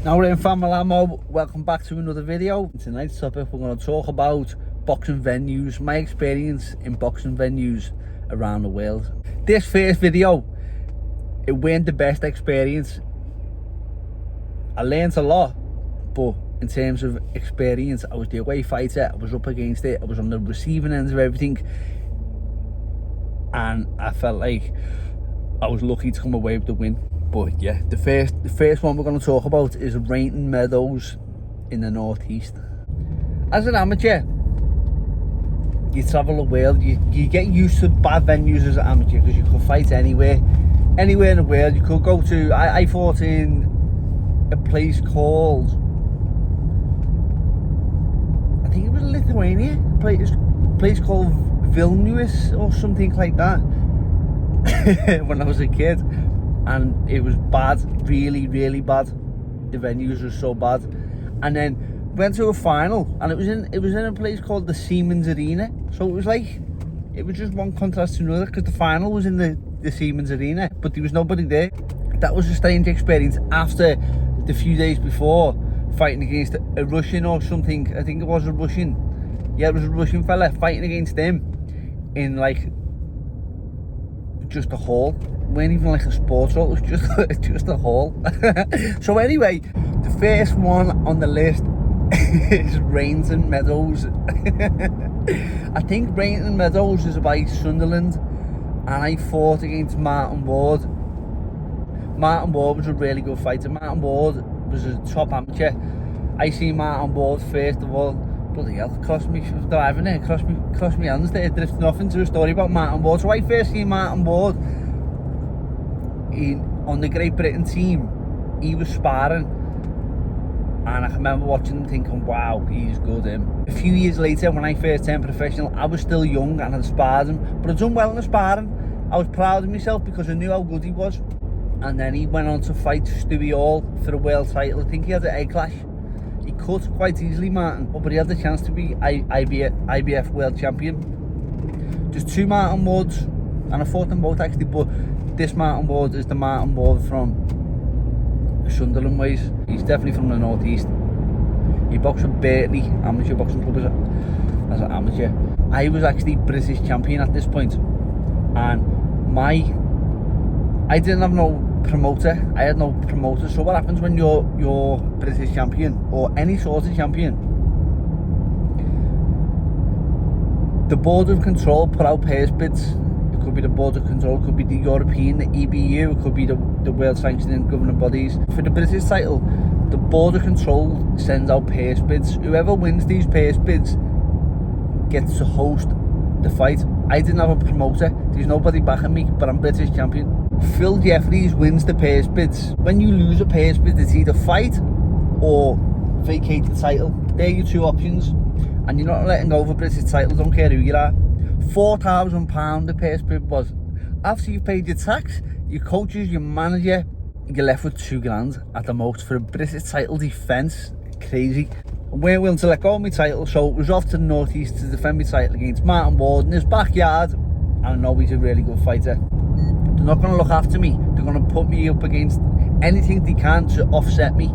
Now we're in Family Ammo, welcome back to another video. Tonight's topic, we're going to talk about boxing venues, my experience in boxing venues around the world. This first video, it weren't the best experience. I learned a lot, but in terms of experience, I was the away fighter, I was up against it, I was on the receiving end of everything, and I felt like I was lucky to come away with the win. But yeah, the first one we're going to talk about is Rainton, Meadows in the northeast. As an amateur, you travel the world, you get used to bad venues as an amateur because you could fight anywhere in the world. You could go to, I fought in a place called, I think it was Lithuania, a place called Vilnius or something like that when I was a kid. And it was bad, really bad. The venues were so bad. And then went to a final, and it was in a place called the Siemens Arena. So it was just one contrast to another, because the final was in the Siemens Arena, but there was nobody there. That was a strange experience. After the few days before, fighting against a Russian or something, I think it was a Russian. Yeah, it was a Russian fella, fighting against them in like just a hall. It weren't even like a sports hall, it was just a hall. So anyway, the first one on the list is Rainton, Meadows. I think Rainton, Meadows is by Sunderland, and I fought against Martin Ward. Martin Ward was a really good fighter. Martin Ward was a top amateur. I see Martin Ward first of all. Bloody hell, cost me driving it, cost me hands there, drifting off into a story about Martin Ward. So I first see Martin Ward on the Great Britain team. He was sparring, and I can remember watching him thinking, wow, he's good. A few years later, when I first turned professional, I was still young and I'd sparred him, but I'd done well in the sparring. I was proud of myself because I knew how good he was. And then he went on to fight Stewie Hall for a world title. I think he had an egg clash. He cut quite easily, Martin, but he had the chance to be IBF world champion. There's two Martin Wards, and I fought them both actually, but this Martin Ward is the Martin Ward from Sunderland ways. He's definitely from the northeast. He boxed with Berkeley Amateur Boxing Club as an amateur. I was actually British champion at this point, and I didn't have no promoter. I had no promoter. So what happens when you're British champion or any sort of champion? The Board of Control put out purse bids. It could be the Board of Control, it could be the European, the EBU, it could be the world sanctioning governing bodies. For the British title, the Board of Control sends out purse bids. Whoever wins these purse bids gets to host the fight. I didn't have a promoter, there's nobody backing me, but I'm British champion. Phil Jeffries wins the purse bids. When you lose a purse bid, it's either fight or vacate the title. They're your two options, and you're not letting go of a British title, don't care who you are. £4,000 the purse bid was. After you've paid your tax, your coaches, your manager, you're left with £2,000 at the most for a British title defence. Crazy. I weren't willing to let go of my title, so it was off to the northeast to defend my title against Martin Ward in his backyard. And I know he's a really good fighter. They're not going to look after me. They're going to put me up against anything they can to offset me.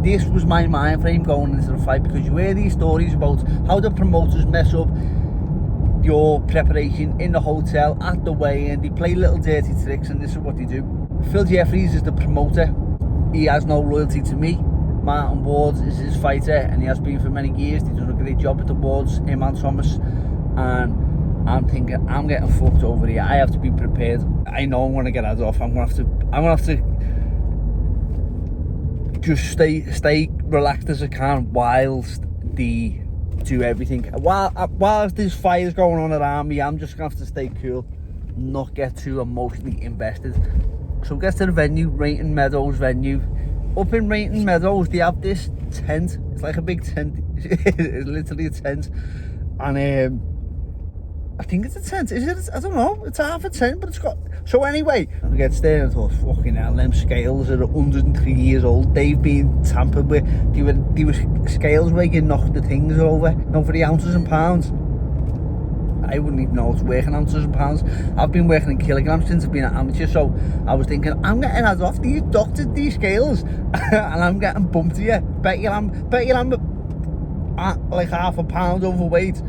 This was my mind frame going into the fight, because you hear these stories about how the promoters mess up your preparation in the hotel, at the weigh-in. They play little dirty tricks, and this is what they do. Phil Jeffries is the promoter. He has no loyalty to me. Martin Ward is his fighter, and he has been for many years. He's done a great job at the Wards, him and Thomas, and I'm thinking, I'm getting fucked over here. I have to be prepared. I know I'm going to get heads off. I'm going to have to just stay relaxed as I can whilst they do everything. Whilst there's fires going on around me, I'm just going to have to stay cool, not get too emotionally invested. So get to the venue, Rainton Meadows venue. Up in Rainton Meadows, they have this tent. It's like a big tent. It's literally a tent, and I think it's a tent. Is it? I don't know. It's half a tent, but it's got. So anyway, I get there and I thought, fucking hell, them scales are 103 years old. They've been tampered with. They were scales where you knock the things over, for the ounces and pounds. I wouldn't even know it's working ounces and pounds. I've been working in kilograms since I've been an amateur, so I was thinking, I'm getting ads off these doctors, these scales, and I'm getting bumped here. Bet you I'm like half a pound overweight,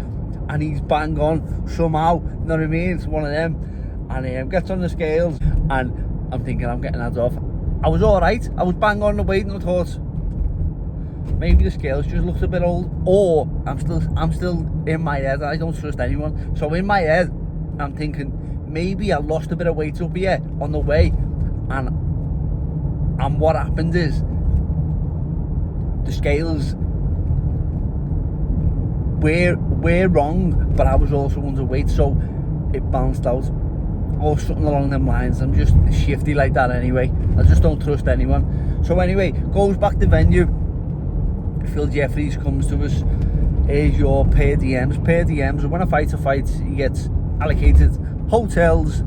and he's bang on somehow, you know what I mean? It's one of them. And gets on the scales, and I'm thinking I'm getting ads off. I was alright, I was bang on the weight, and I thought, maybe the scales just looks a bit old, or I'm still in my head. I don't trust anyone, so in my head I'm thinking maybe I lost a bit of weight up here on the way, and what happened is the scales were wrong, but I was also underweight, so it bounced out or something along them lines. I'm just shifty like that anyway. I just don't trust anyone. So anyway, goes back to venue. Phil Jeffries comes to us. Here's your per diems. Per diems, when a fighter fights, he gets allocated hotels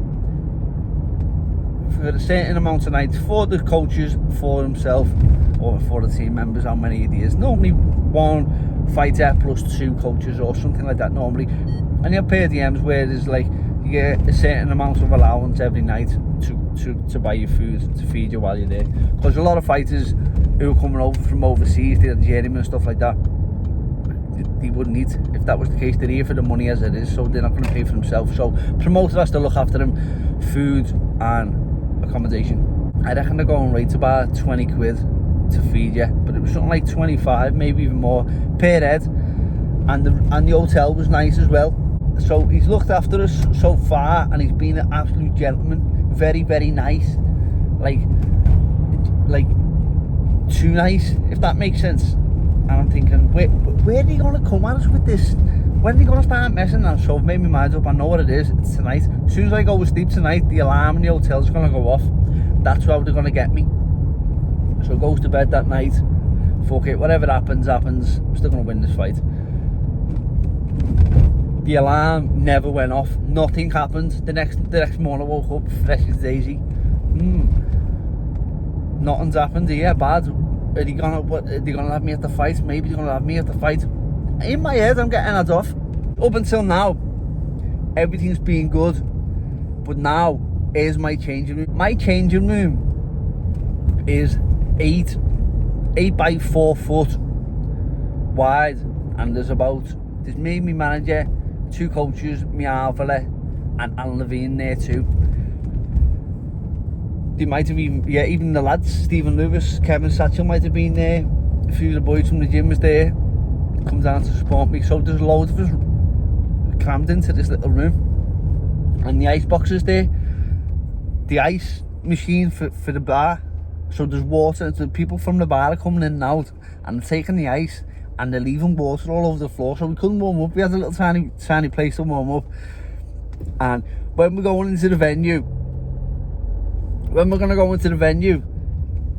for a certain amount of nights for the coaches, for himself, or for the team members, how many it is. Normally one fighter plus 2 coaches or something like that normally. And you have per diems where there's like, you get a certain amount of allowance every night to buy your food, to feed you while you're there. Because a lot of fighters who are coming over from overseas, they're journeymen and stuff like that, they wouldn't eat if that was the case. They're here for the money as it is, so they're not going to pay for themselves. So promoter has to look after them, food and accommodation. I reckon they're going right to about 20 quid to feed you, but it was something like 25, maybe even more per head, and the hotel was nice as well. So he's looked after us so far, and he's been an absolute gentleman, very, very nice, like too nice, if that makes sense. And I'm thinking, where are they going to come at us with this? When are they going to start messing? And so I've made my mind up, I know what it is, it's tonight. As soon as I go to sleep tonight, the alarm in the hotel's going to go off. That's how they're going to get me. So I goes to bed that night, fuck it, whatever happens, I'm still going to win this fight. The alarm never went off, nothing happened. The next morning I woke up fresh as daisy. Nothing's happened here, bad. Are they gonna have me at the fight? Maybe they're gonna have me at the fight. In my head I'm getting ads off. Up until now, everything's been good. But now, here's my changing room. My changing room is 8 by 4 foot wide, and there's me, my manager, 2 coaches, my Arvela and Alan Levine there too. They might have even the lads, Stephen Lewis, Kevin Satchel might have been there. A few of the boys from the gym was there, come down to support me. So there's loads of us crammed into this little room, and the ice boxes there, the ice machine for the bar. So there's water, the people from the bar are coming in and out, and taking the ice, and they're leaving water all over the floor, so we couldn't warm up. We had a little tiny place to warm up. And when we're going into the venue,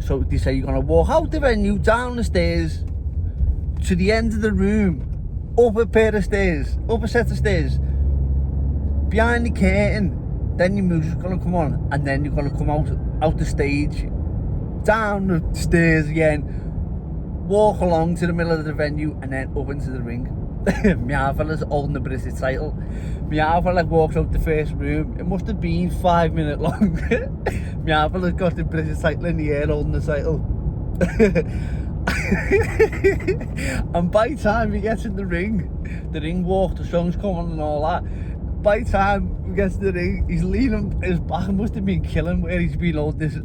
so they say you're going to walk out the venue, down the stairs, to the end of the room, up a set of stairs, behind the curtain, then your music's going to come on, and then you're going to come out the stage, down the stairs again, walk along to the middle of the venue, and then up into the ring. My Arvela's holding the British title. My Arvela walks out the first room. It must have been 5 minutes long. My Arvela's got the British title in the air, holding the title. And by the time he gets in the ring walk, the song's coming and all that. By the time we get to the ring, he's leaning, his back must have been killing where he's been holding this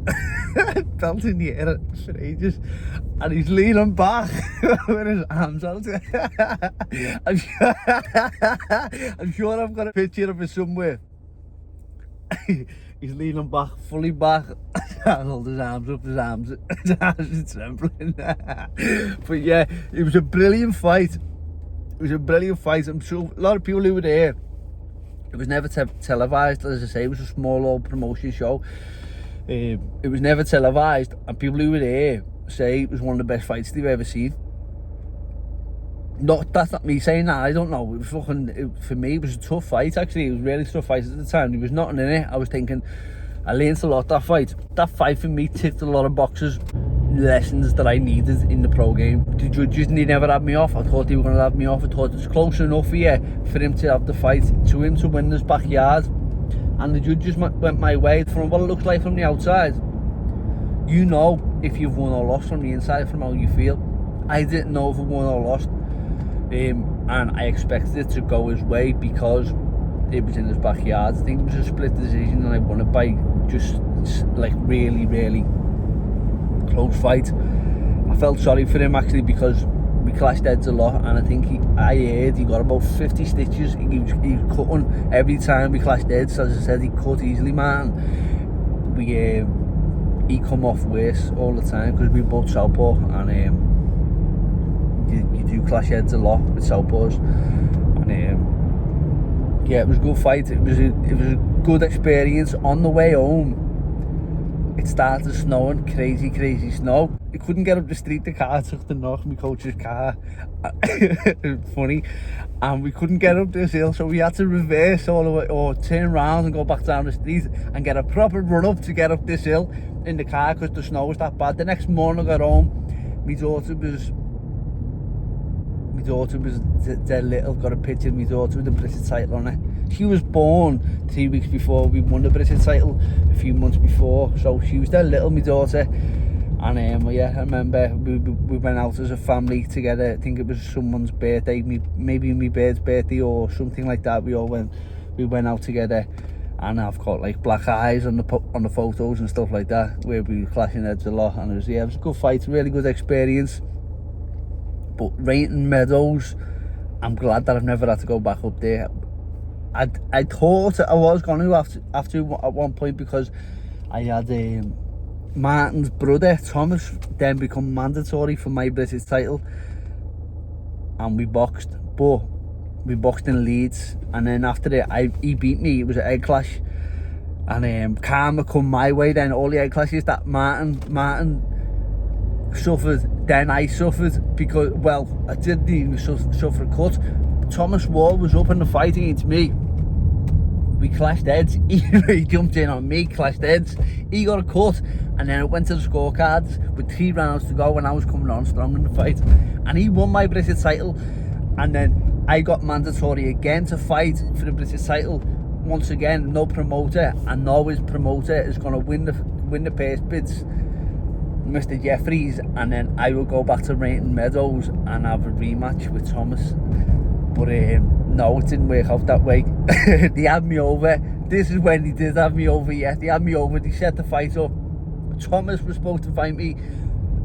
belt in the air for ages, and he's leaning back with his arms out. I'm sure I've got a picture of it somewhere. He's leaning back, fully back, and hold his arms up, his arms are trembling. But yeah, it was a brilliant fight. I'm sure a lot of people who were there. It was never televised, as I say. It was a small old promotion show. It was never televised, and people who were there say it was one of the best fights they've ever seen. That's not me saying that, I don't know. For me, it was a tough fight, actually. It was a really tough fight at the time. There was nothing in it. I was thinking, I learned a lot that fight. That fight for me ticked a lot of boxes. lessons that I needed in the pro game. The judges, they never had me off. I thought they were going to have me off. I thought it was close enough here for him to have the fight, to him to win this backyard. And the judges went my way. From what it looks like from the outside, you know if you've won or lost from the inside, from how you feel. I didn't know if I won or lost, and I expected it to go his way because it was in his backyard. I think it was a split decision and I won it by just like really, really close fight. I felt sorry for him actually because we clashed heads a lot, and I think I heard he got about 50 stitches. He was cutting every time we clashed heads. As I said, he cut easily, man. He come off worse all the time because we both southpaw, and you do clash heads a lot with southpaws. And yeah, it was a good fight. It was a good experience. On the way home, it started snowing, crazy snow. We couldn't get up the street. The car took the knock, my coach's car. Funny. And we couldn't get up this hill, so we had to reverse all the way, or turn around and go back down the street and get a proper run up to get up this hill in the car because the snow was that bad. The next morning I got home, my daughter was dead little. Got a picture of my daughter with the British title on it. She was born 3 weeks before we won the British title, a few months before, so she was dead little, my daughter. And yeah, I remember we went out as a family together. I think it was someone's birthday, maybe my bird's birthday or something like that. We went out together, and I've got like black eyes on the photos and stuff like that, where we were clashing heads a lot. And it was a good fight, really good experience. But Rainton, Meadows, I'm glad that I've never had to go back up there. I thought I was going to have to at one point, because I had Martin's brother Thomas then become mandatory for my British title, and we boxed in Leeds, and then after it he beat me. It was an egg clash, and karma come my way. Then all the egg clashes that Martin suffered, then I suffered, because, well, I didn't even suffer a cut. Thomas Wall was up in the fight against me. We clashed heads. He jumped in on me, clashed heads. He got a cut, and then it went to the scorecards with 3 rounds to go, and I was coming on strong in the fight. And he won my British title, and then I got mandatory again to fight for the British title. Once again, no promoter, and now his promoter is going to win the purse bids, Mr. Jeffries, and then I will go back to Rainton Meadows and have a rematch with Thomas. But no, it didn't work out that way. They had me over. This is when they did have me over. Yeah, they had me over. They set the fight up. Thomas was supposed to fight me.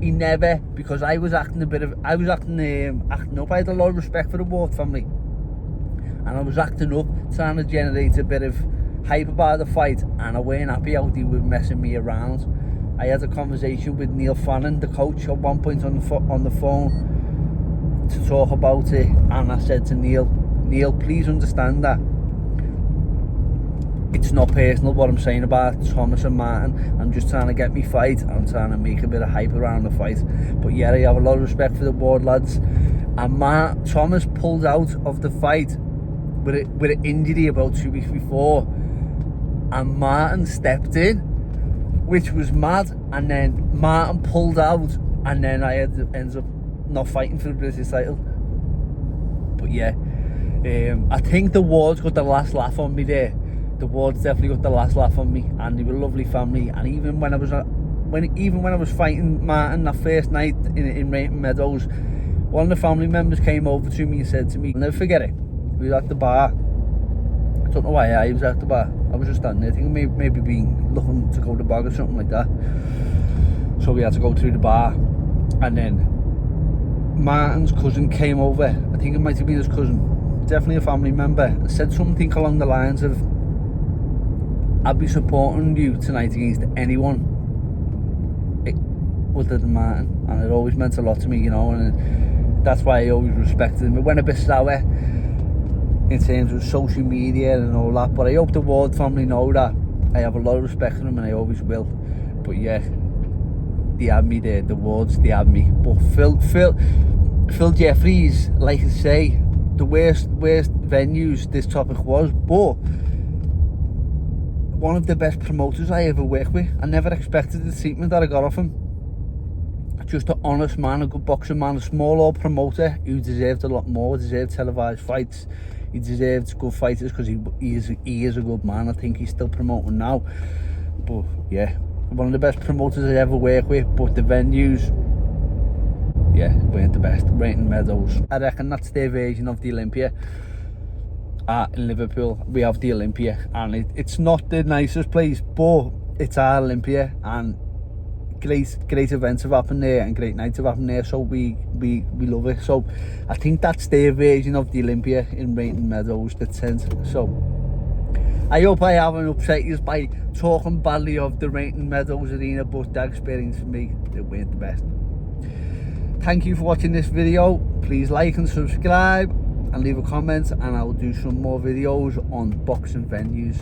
He never, because I was acting up. I had a lot of respect for the Ward family, and I was acting up, trying to generate a bit of hype about the fight, and I weren't happy how they were messing me around. I had a conversation with Neil Fannin, the coach, at one point on the phone to talk about it, and I said to Neil, please understand that it's not personal what I'm saying about Thomas and Martin. I'm just trying to get me fight. I'm trying to make a bit of hype around the fight. But yeah, I have a lot of respect for the Ward lads. And Thomas pulled out of the fight with an injury about 2 weeks before, and Martin stepped in, which was mad. And then Martin pulled out, and then I ends up not fighting for the British title. But yeah, I think the Wards got the last laugh on me there. The Wards definitely got the last laugh on me, and they were a lovely family. And even when I was fighting Martin that first night in Rainton Meadows, one of the family members came over to me and said to me, I'll never forget it, we were at the bar. I don't know why I was at the bar. I was just standing there, I think maybe being looking to go to the bar or something like that. So we had to go through the bar, and then Martin's cousin came over. I think it might have been his cousin, definitely a family member, and said something along the lines of, I'll be supporting you tonight against anyone other than Martin. And it always meant a lot to me, you know, and that's why I always respected him. It went a bit sour in terms of social media and all that, but I hope the Ward family know that I have a lot of respect for them, and I always will. But yeah, they had me there, the Wards, they had me. But Phil Jeffries, like I say, the worst venues this topic was, but one of the best promoters I ever worked with. I never expected the treatment that I got off him. just an honest man, a good boxing man, a small old promoter who deserved a lot more, deserved televised fights. He deserved good fighters because he is a good man. I think he's still promoting now. But yeah, one of the best promoters I ever worked with, but the venues, yeah, weren't the best. Rainton Meadows. I reckon that's their version of the Olympia. In Liverpool, we have the Olympia, and it's not the nicest place, but it's our Olympia, and great events have happened there and great nights have happened there, so we love it. So I think that's their version of the Olympia in Rainton Meadows, the tent. So I hope I haven't upset you by talking badly of the Rainton Meadows arena, but that experience for me, it weren't the best. Thank you for watching this video. Please like and subscribe and leave a comment, and I'll do some more videos on boxing venues.